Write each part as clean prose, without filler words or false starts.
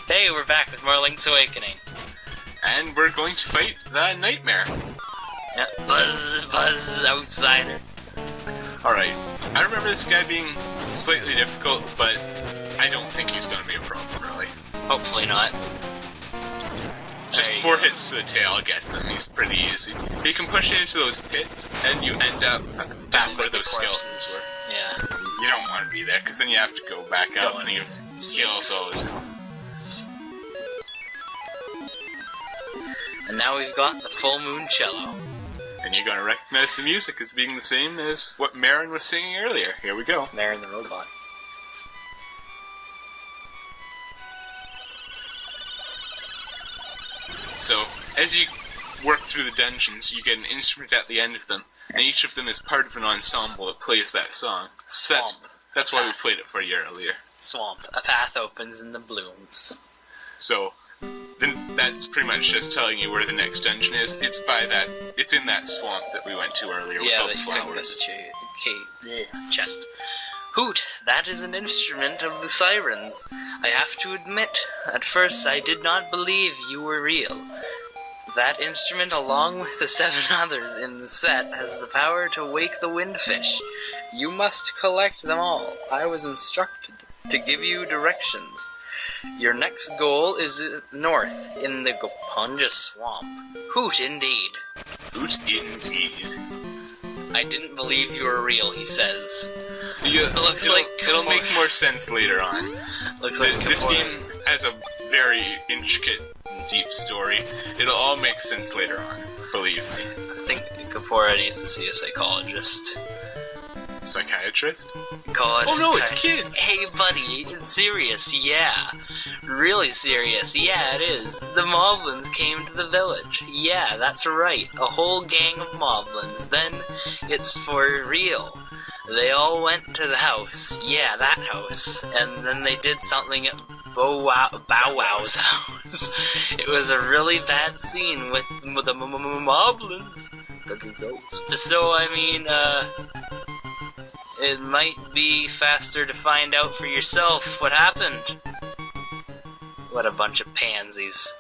Hey, we're back with more Link's Awakening. And we're going to fight the Nightmare. Yeah, buzz, outsider. Alright, I remember this guy being slightly difficult, but I don't think he's going to be a problem, really. Hopefully not. Just 4 hits to the tail gets him, he's pretty easy. You can push it into those pits, and you end up back where those skeletons were. Yeah. You don't want to be there, because then you have to go back up, and you skills all his health. And now we've got the Full Moon Cello. And you're going to recognize the music as being the same as what Marin was singing earlier. Here we go. Marin the robot. So, as you work through the dungeons, you get an instrument at the end of them, and each of them is part of an ensemble that plays that song. So that's why we played it for you earlier. Swamp. A path opens in the blooms. So, then that's pretty much just telling you where the next dungeon is. It's in that swamp that we went to earlier with all the flowers. Chest. Hoot, that is an instrument of the sirens. I have to admit, at first I did not believe you were real. That instrument, along with the 7 others in the set, has the power to wake the windfish. You must collect them all. I was instructed to give you directions. Your next goal is north, in the Gopunja swamp. Hoot Indeed. Hoot Indeed. I didn't believe you were real, he says. Yeah, it'll make more sense later on. Looks like this game has a very intricate and deep story. It'll all make sense later on, believe me. I think Kapora needs to see a psychologist. Psychiatrist? God, oh no, it's kids! Hey buddy, it's serious, yeah. Really serious, yeah it is. The Moblins came to the village. Yeah, that's right, a whole gang of Moblins. Then, it's for real. They all went to the house. Yeah, that house. And then they did something at Bow Wow's house. It was a really bad scene with the Moblins. So, I mean, it might be faster to find out for yourself what happened. What a bunch of pansies.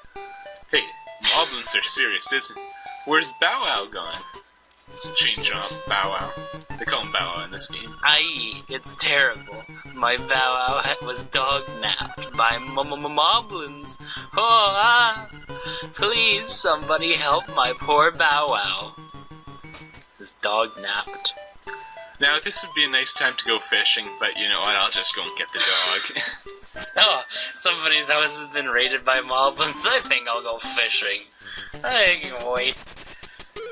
Hey, Moblins are serious business. Where's Bow Wow gone? It's a change on Bow Wow. They call him Bow Wow in this game. Aye, it's terrible. My Bow Wow was dog-napped by Moblins. Oh, ah! Please, somebody help my poor Bow Wow. He's dog-napped. Now, this would be a nice time to go fishing, but you know what, I'll just go and get the dog. Oh, somebody's house has been raided by Moblins. I think I'll go fishing. I can wait.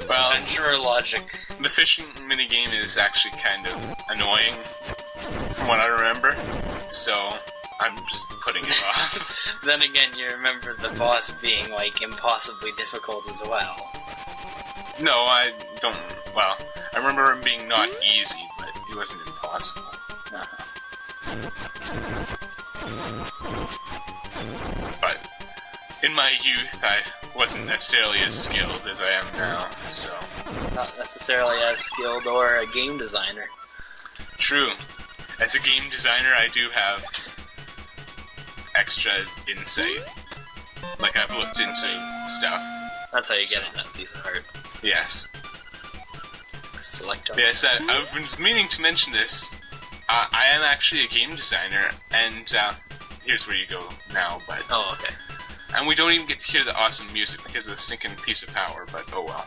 Well, Adventurer logic. The fishing minigame is actually kind of annoying, from what I remember, so I'm just putting it off. Then again, you remember the boss being, like, impossibly difficult as well. No, I don't. Well, I remember him being not easy, but he wasn't impossible. But in my youth, I wasn't necessarily as skilled as I am now, so... Not necessarily as skilled or a game designer. True. As a game designer, I do have extra insight. Like, I've looked into stuff. That's how you get in that piece of art. Yes. Select on. Yes, I was meaning to mention this. I am actually a game designer, and here's where you go now, but... Oh, okay. And we don't even get to hear the awesome music because of the stinking piece of power, but oh well.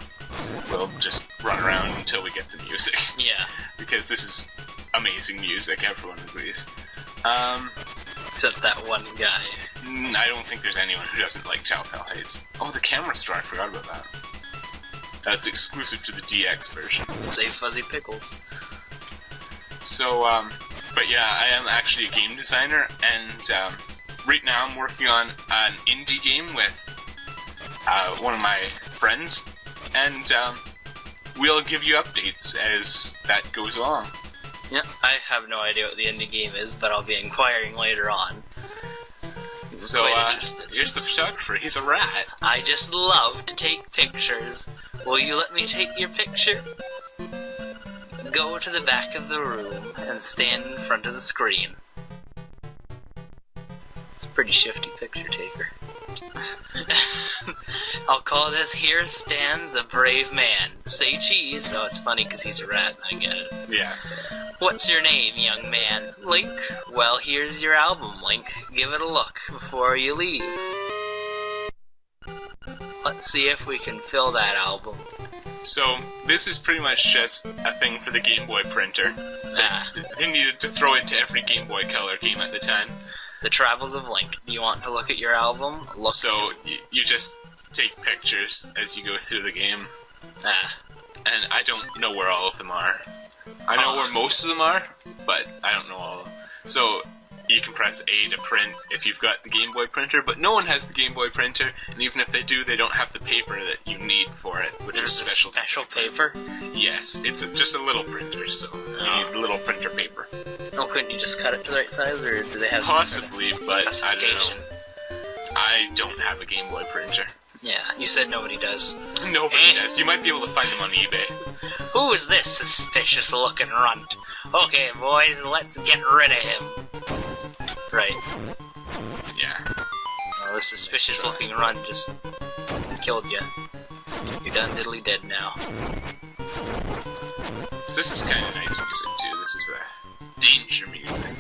We'll just run around until we get the music. Yeah. Because this is amazing music, everyone agrees. Except that one guy. I don't think there's anyone who doesn't like Telltale Heights. Oh, the camera store, I forgot about that. That's exclusive to the DX version. Say Fuzzy Pickles. So, but yeah, I am actually a game designer, and right now I'm working on an indie game with one of my friends, and we'll give you updates as that goes along. Yeah, I have no idea what the indie game is, but I'll be inquiring later on. So, here's the photographer. He's a rat. I just love to take pictures. Will you let me take your picture? Go to the back of the room and stand in front of the screen. Pretty shifty picture taker. I'll call this "Here Stands a Brave Man." Say cheese. Oh, it's funny because he's a rat. I get it. Yeah. What's your name, young man? Link? Well, here's your album, Link. Give it a look before you leave. Let's see if we can fill that album. So, this is pretty much just a thing for the Game Boy printer. They needed to throw into every Game Boy Color game at the time. The Travels of Link. Do you want to look at your album? Look. So, you just take pictures as you go through the game. And I don't know where all of them are. I know where most of them are, but I don't know all of them. So, you can press A to print if you've got the Game Boy printer, but no one has the Game Boy printer, and even if they do, they don't have the paper that you need for it, which is special paper? Yes, it's just a little printer, so you need a little printer paper. Oh, couldn't you just cut it to the right size, or do they have possibly, some but I don't know. specification? I don't have a Game Boy printer. Yeah, you said nobody does. Nobody does. You might be able to find them on eBay. Who is this suspicious-looking runt? Okay, boys, let's get rid of him. Right. Yeah. Well, this suspicious-looking runt just killed you. You're done diddly dead now. So this is kind of nice music, too. This is the danger music.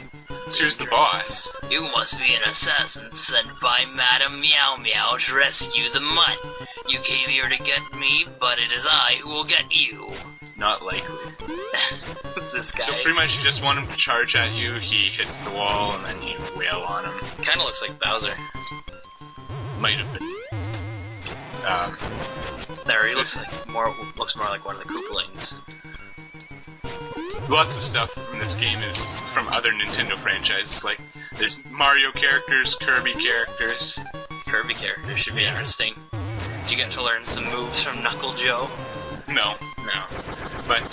So here's the boss. You must be an assassin sent by Madame Meow Meow to rescue the mutt. You came here to get me, but it is I who will get you. Not likely. Who's this guy? So pretty much you just want him to charge at you, he hits the wall, and then you wail on him. Kinda looks like Bowser. Might have been. There, he looks more like one of the Koopalings. Lots of stuff from this game is from other Nintendo franchises, like there's Mario characters, Kirby characters. Kirby characters should be interesting. Did you get to learn some moves from Knuckle Joe? No. But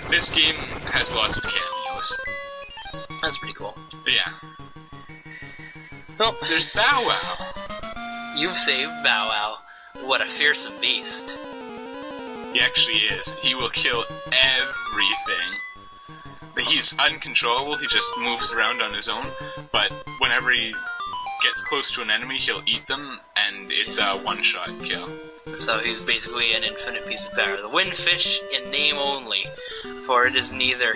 this game has lots of cameos. That's pretty cool. Yeah. Well, so there's Bow Wow. You've saved Bow Wow. What a fearsome beast. He actually is. He will kill everything. But he's uncontrollable, he just moves around on his own, but whenever he gets close to an enemy, he'll eat them, and it's a one-shot kill. So he's basically an infinite piece of power. The windfish in name only, for it is neither...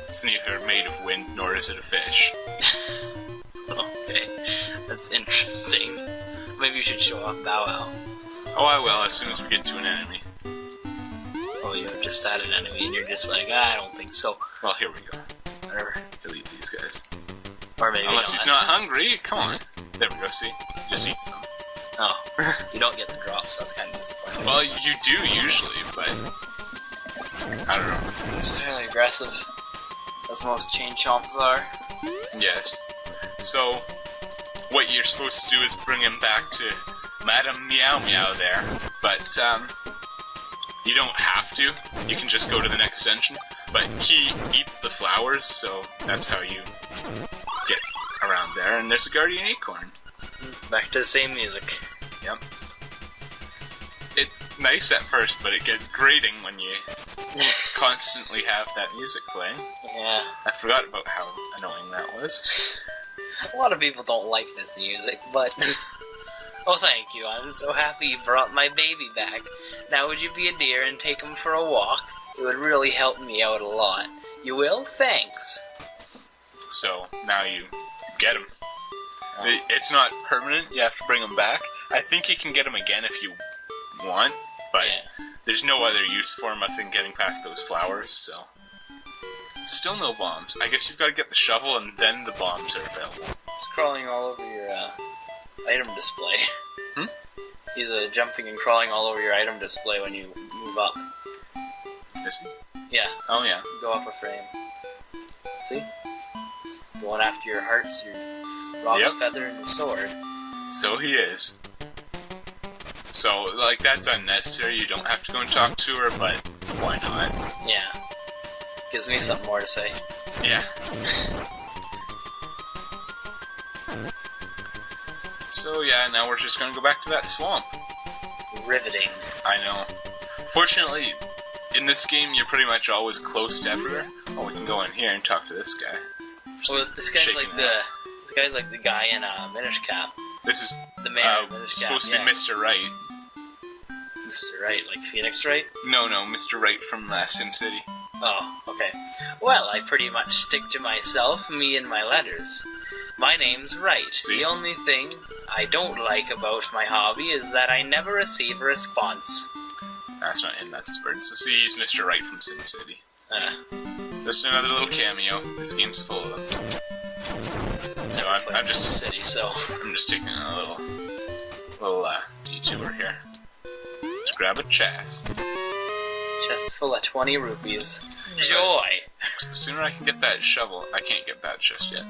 It's neither made of wind, nor is it a fish. Okay, that's interesting. Maybe you should show off Bow Wow. Oh, I will, as soon as we get to an enemy. Oh, you're just at an enemy and you're just like, I don't think so. Well, here we go. Whatever. Delete these guys. Or maybe unless he's not hungry, come on. There we go, see? He just eats them. Oh, you don't get the drops, that's kind of disappointing. Well, you do usually, but... I don't know. It's fairly aggressive, as most chain chomps are. Yes. So, what you're supposed to do is bring him back to Madame Meow Meow there, but, you don't have to. You can just go to the next dungeon. But he eats the flowers, so that's how you get around there. And there's a guardian acorn. Back to the same music. Yep. It's nice at first, but it gets grating when you constantly have that music playing. Yeah. I forgot about how annoying that was. A lot of people don't like this music, but... Oh, thank you. I'm so happy you brought my baby back. Now would you be a dear and take him for a walk? It would really help me out a lot. You will? Thanks. So, now you get him. Oh. It's not permanent, you have to bring him back. I think you can get him again if you want, but there's no other use for him other than getting past those flowers, so... Still no bombs. I guess you've got to get the shovel and then the bombs are available. It's crawling all over your, item display. Hmm? He's jumping and crawling all over your item display when you move up. Is he? Yeah. Oh, yeah. Go up a frame. See? Going after your hearts, your roc's feather, and your sword. So he is. So, like, that's unnecessary. You don't have to go and talk to her, but why not? Yeah. Gives me something more to say. Yeah. So yeah, now we're just gonna go back to that swamp. Riveting. I know. Fortunately, in this game, you're pretty much always close to everywhere. Oh, we can go in here and talk to this guy. Well, this guy's like The guy's like the guy in Minish Cap. This is The man in Minish Cap, supposed to be Mr. Right. Mr. Right, like Phoenix Wright? No, Mr. Right from SimCity. Oh, okay. Well, I pretty much stick to myself, me and my letters. My name's Wright. See? The only thing I don't like about my hobby is that I never receive a response. That's not him, that's his bird. So see, he's Mr. Right from SimCity. Just another little cameo. This game's full of them. So I'm just city, so I'm just taking a little detour here. Just grab a chest. Chest full of 20 rupees. Joy! Because the sooner I can get that shovel, I can't get that chest yet.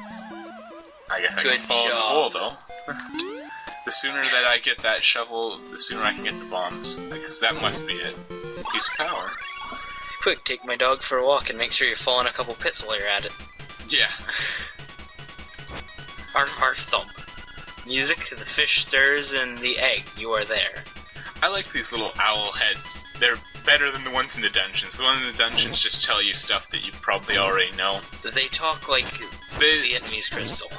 I guess I Good can fall in the job. hole though. The sooner that I get that shovel, the sooner I can get the bombs. Because that must be it. Piece of power. Quick, take my dog for a walk and make sure you fall in a couple pits while you're at it. Yeah. Arf, arf, thump. Music, the fish stirs, and the egg. You are there. I like these little owl heads. They're better than the ones in the dungeons. The ones in the dungeons just tell you stuff that you probably already know. They talk like Vietnamese crystal.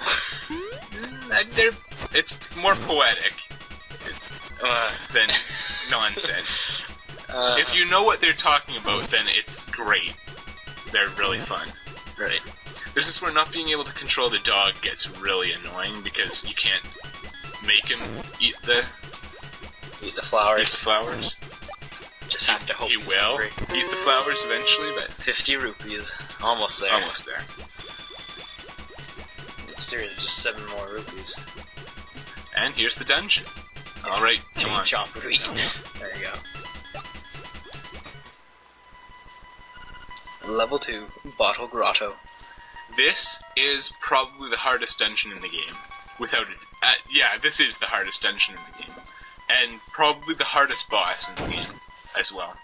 It's more poetic than nonsense. If you know what they're talking about, then it's great. They're really fun. Right. This is where not being able to control the dog gets really annoying because you can't make him eat the flowers. Just have to hope he he's will hungry. eat the flowers eventually, but 50 rupees. Almost there. almost there. Seriously, just 7 more rupees. And here's the dungeon. Alright, come on. Chomp green. There you go. Level 2, Bottle Grotto. This is probably the hardest dungeon in the game. Without it. Yeah, this is the hardest dungeon in the game. And probably the hardest boss in the game as well.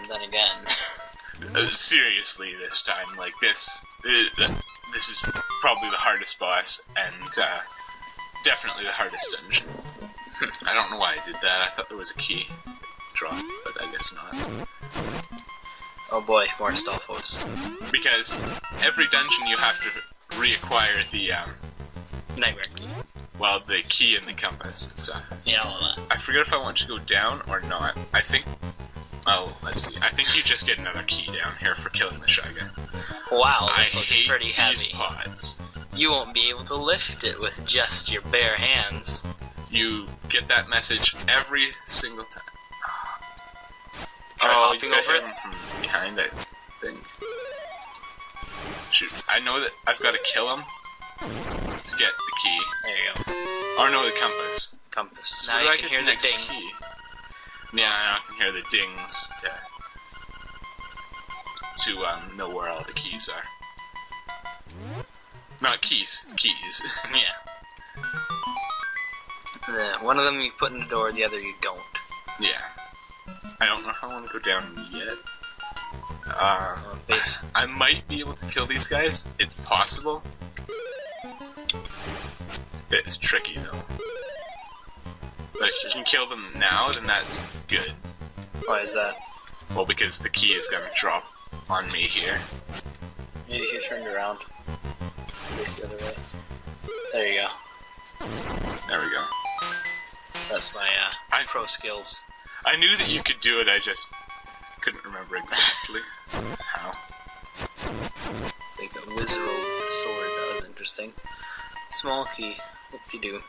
Then again. Seriously, this time. Like, this is probably the hardest boss, and definitely the hardest dungeon. I don't know why I did that. I thought there was a key drop, but I guess not. Oh boy, more Stalfos. Because every dungeon you have to reacquire the, Nightmare key. well, the key and the compass and stuff. Yeah, all that. I forget if I want to go down or not. I think... Oh, let's see. I think you just get another key down here for killing the shotgun. Wow, I this looks hate pretty these heavy. pods. You won't be able to lift it with just your bare hands. You get that message every single time. Try Oh, hopping you got over it? him from behind, I think. Shoot, I know that I've got to kill him to get the key. There you go. Or no, the compass. Compass. So Now where do I you can get hear the next ding. key? Yeah, now I can hear the dings to know where all the keys are. Not keys, keys. Yeah. One of them you put in the door, the other you don't. Yeah. I don't know if I want to go down yet. Base. I might be able to kill these guys. It's possible. It's tricky though. But if you can kill them now, then that's good. Why is that? Well, because the key is gonna drop on me here. Maybe if you turned around. Face the other way. There you go. There we go. That's my pro skills. I knew that you could do it, I just couldn't remember exactly how. It's like a wizard with a sword. That was interesting. Small key. What do you do?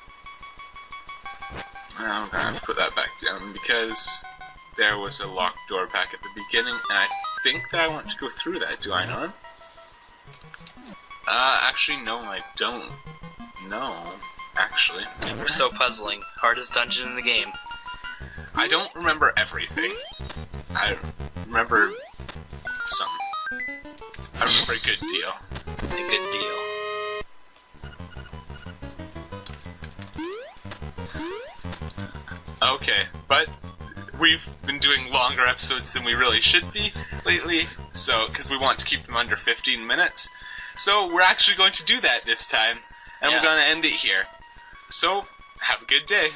I'm gonna have to put that back down because there was a locked door back at the beginning, and I think that I want to go through that, do I not? Actually, no, I don't. No, actually. We're so puzzling. Hardest dungeon in the game. I don't remember everything. I remember some. I remember a good deal. A good deal. Okay, but we've been doing longer episodes than we really should be lately, so, because we want to keep them under 15 minutes. So, we're actually going to do that this time, and we're going to end it here. So, have a good day.